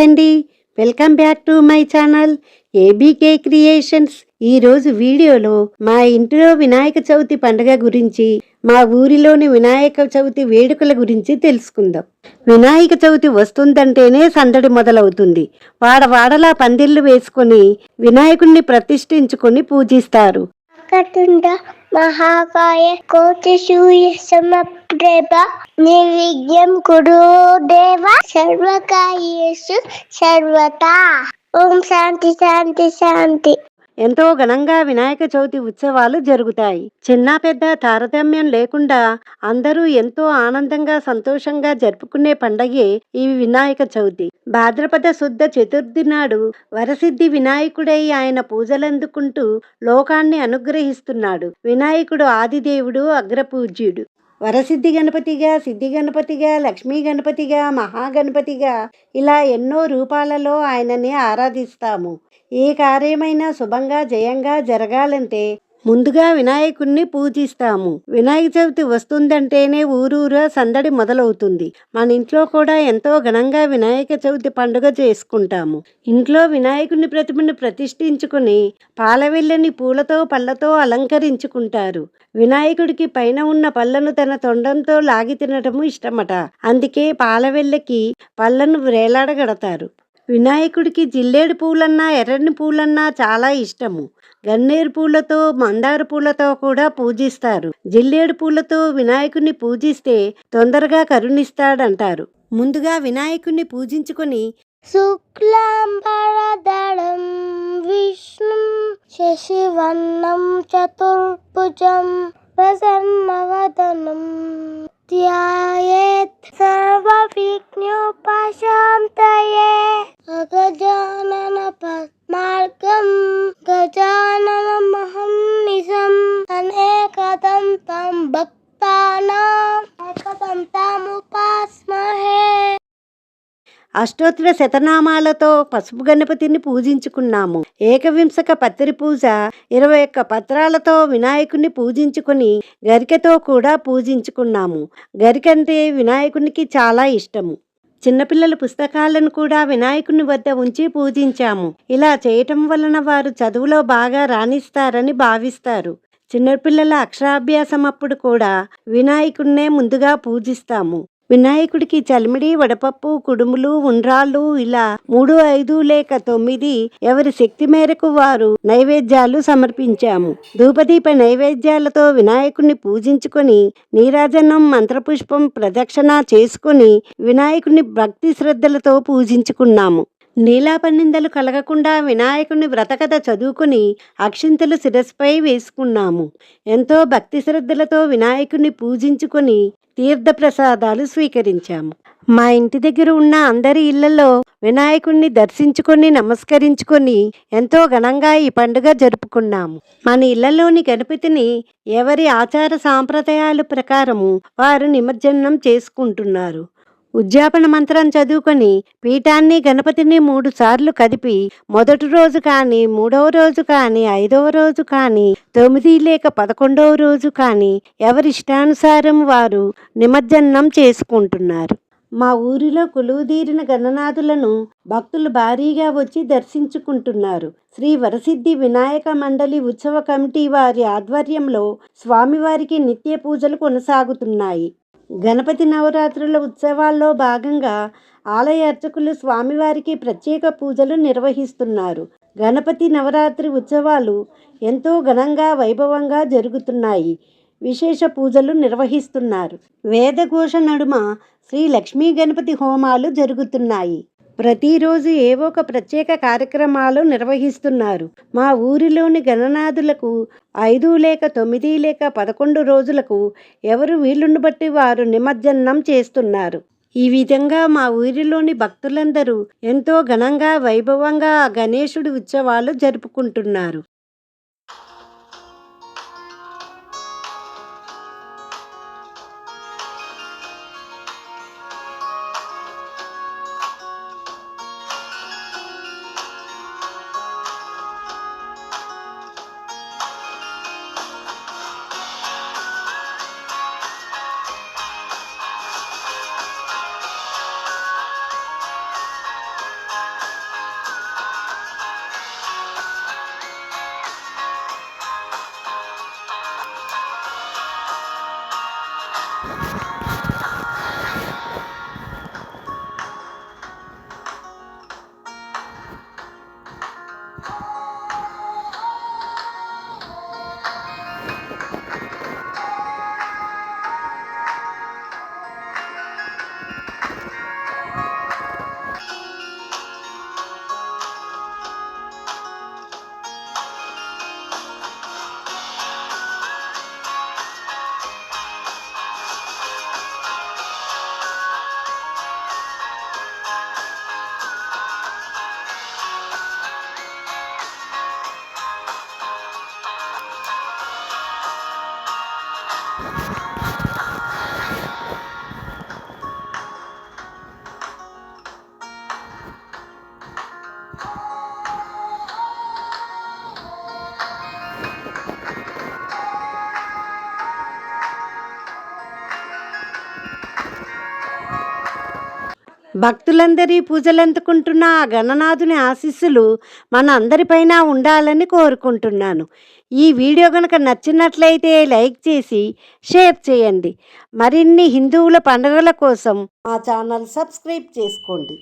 అండి. Welcome back to my channel ABK creations. ఈరోజు వీడియోలో మా ఇంటిలో వినాయక చవితి పండుగ గురించి, మా ఊరిలోని వినాయక చవితి వేడుకల గురించి తెలుసుకుందాం. వినాయక చవితి వస్తుందంటేనే సందడి మొదలవుతుంది. వాడవాడలా పందిళ్లు వేసుకొని వినాయకుణ్ణి ప్రతిష్ఠించుకొని పూజిస్తారు. మహాకాయ కోటి సూర్య సమప్రభ నిర్విఘ్నం కురు దేవ సర్వకార్యేషు సర్వదా. ఓం శాంతి శాంతి శాంతి. ఎంతో ఘనంగా వినాయక చవితి ఉత్సవాలు జరుగుతాయి. చిన్న పెద్ద తారతమ్యం లేకుండా అందరూ ఎంతో ఆనందంగా సంతోషంగా జరుపుకునే పండగే ఈ వినాయక చవితి. భాద్రపద శుద్ధ చతుర్థి నాడు వరసిద్ధి వినాయకుడై ఆయన పూజలందుకుంటూ లోకాన్ని అనుగ్రహిస్తున్నాడు. వినాయకుడు ఆదిదేవుడు, అగ్రపూజ్యుడు. వరసిద్ధి గణపతిగా, సిద్ధి గణపతిగా, లక్ష్మీ గణపతిగా, మహాగణపతిగా ఇలా ఎన్నో రూపాలలో ఆయనని ఆరాధిస్తాము. ఏ కార్యమైనా శుభంగా జయంగా జరగాలంటే ముందుగా వినాయకుణ్ణి పూజిస్తాము. వినాయక చవితి వస్తుందంటేనే ఊరూరా సందడి మొదలవుతుంది. మన ఇంట్లో కూడా ఎంతో ఘనంగా వినాయక చవితి పండుగ చేసుకుంటాము. ఇంట్లో వినాయకుని ప్రతిమను ప్రతిష్ఠించుకుని పాలవెల్లని పూలతో పళ్ళతో అలంకరించుకుంటారు. వినాయకుడికి పైన ఉన్న పళ్ళను తన తొండంతో లాగి తినటము ఇష్టమట. అందుకే పాలవెల్లకి పళ్ళను వేలాడగడతారు. వినాయకుడికి జిల్లేడు పూలన్నా ఎర్రని పూలన్నా చాలా ఇష్టము. గన్నేరు పూలతో, మందార పూలతో కూడా పూజిస్తారు. జిల్లేడు పూలతో వినాయకుడిని పూజిస్తే తొందరగా కరుణిస్తాడంటారు. ముందుగా వినాయకుడిని పూజించుకొని శుక్లాంబరధరం విష్ణుం శశివర్ణం చతుర్భుజం ప్రసన్నవదనం ధ్యాయేత్ సర్వవిఘ్నోపశాంతయే. గజానన పద్మార్గం గజానన మహర్నిశం అనేకదంతం భక్తానాం ఏకదంతముపాస్మహే. అష్టోత్తర శతనామాలతో పసుపు గణపతిని పూజించుకున్నాము. ఏకవింశక పత్రి పూజ 21 పత్రాలతో వినాయకుని పూజించుకొని గరికతో కూడా పూజించుకున్నాము. గరికంటే వినాయకునికి చాలా ఇష్టము. చిన్నపిల్లల పుస్తకాలను కూడా వినాయకుని వద్ద ఉంచి పూజించాము. ఇలా చేయటం వలన వారు చదువులో బాగా రాణిస్తారని భావిస్తారు. చిన్నపిల్లల అక్షరాభ్యాసం అప్పుడు కూడా వినాయకుడినే ముందుగా పూజిస్తాము. వినాయకుడికి చలిమిడి, వడపప్పు, కుడుములు, ఉండ్రాళ్ళు ఇలా 3, 5 లేక 9 ఎవరి శక్తి మేరకు వారు నైవేద్యాలు సమర్పించాము. ధూపదీప నైవేద్యాలతో వినాయకుడిని పూజించుకొని నీరాజనం, మంత్రపుష్పం ప్రదక్షిణ చేసుకుని వినాయకుడిని భక్తి శ్రద్ధలతో పూజించుకున్నాము. నీలాపనిందలు కలగకుండా వినాయకుని వ్రతకథ చదువుకుని అక్షింతలు శిరస్పై వేసుకున్నాము. ఎంతో భక్తి శ్రద్ధలతో వినాయకుని పూజించుకొని తీర్థప్రసాదాలు స్వీకరించాము. మా ఇంటి దగ్గర ఉన్న అందరి ఇళ్లలో వినాయకుడిని దర్శించుకొని నమస్కరించుకొని ఎంతో ఘనంగా ఈ పండుగ జరుపుకున్నాము. మన ఇళ్లలోని గణపతిని ఎవరి ఆచార సాంప్రదాయాల ప్రకారము వారు నిమజ్జనం చేసుకుంటున్నారు. ఉద్యాపన మంత్రం చదువుకొని పీఠాన్ని, గణపతిని 3 సార్లు కదిపి మొదటి రోజు కానీ, 3వ రోజు కానీ, 5వ రోజు కానీ, 9 లేక 11వ రోజు కానీ ఎవరిష్టానుసారం వారు నిమజ్జనం చేసుకుంటున్నారు. మా ఊరిలో కొలువుదీరిన గణనాథులను భక్తులు భారీగా వచ్చి దర్శించుకుంటున్నారు. శ్రీ వరసిద్ధి వినాయక మండలి ఉత్సవ కమిటీ వారి ఆధ్వర్యంలో స్వామివారికి నిత్య పూజలు కొనసాగుతున్నాయి. గణపతి నవరాత్రుల ఉత్సవాల్లో భాగంగా ఆలయ అర్చకులు స్వామివారికి ప్రత్యేక పూజలు నిర్వహిస్తున్నారు. గణపతి నవరాత్రి ఉత్సవాలు ఎంతో ఘనంగా వైభవంగా జరుగుతున్నాయి. విశేష పూజలు నిర్వహిస్తున్నారు. వేదఘోష నడుమ శ్రీ లక్ష్మీ గణపతి హోమాలు జరుగుతున్నాయి. ప్రతిరోజు ఏవో ఒక ప్రత్యేక కార్యక్రమాలు నిర్వహిస్తున్నారు. మా ఊరిలోని గణనాథులకు 5 లేక 9 లేక 11 రోజులకు ఎవరు వీలును బట్టి వారు నిమజ్జనం చేస్తున్నారు. ఈ విధంగా మా ఊరిలోని భక్తులందరూ ఎంతో ఘనంగా వైభవంగా గణేశుడి ఉత్సవాలు జరుపుకుంటున్నారు. భక్తులందరి పూజలందుకుంటున్న ఆ గణనాథుని ఆశీస్సులు మన అందరిపైన ఉండాలని కోరుకుంటున్నాను. ఈ వీడియో గనుక నచ్చినట్లయితే లైక్ చేసి షేర్ చేయండి. మరిన్ని హిందువుల పండుగల కోసం మా ఛానల్ సబ్స్క్రైబ్ చేసుకోండి.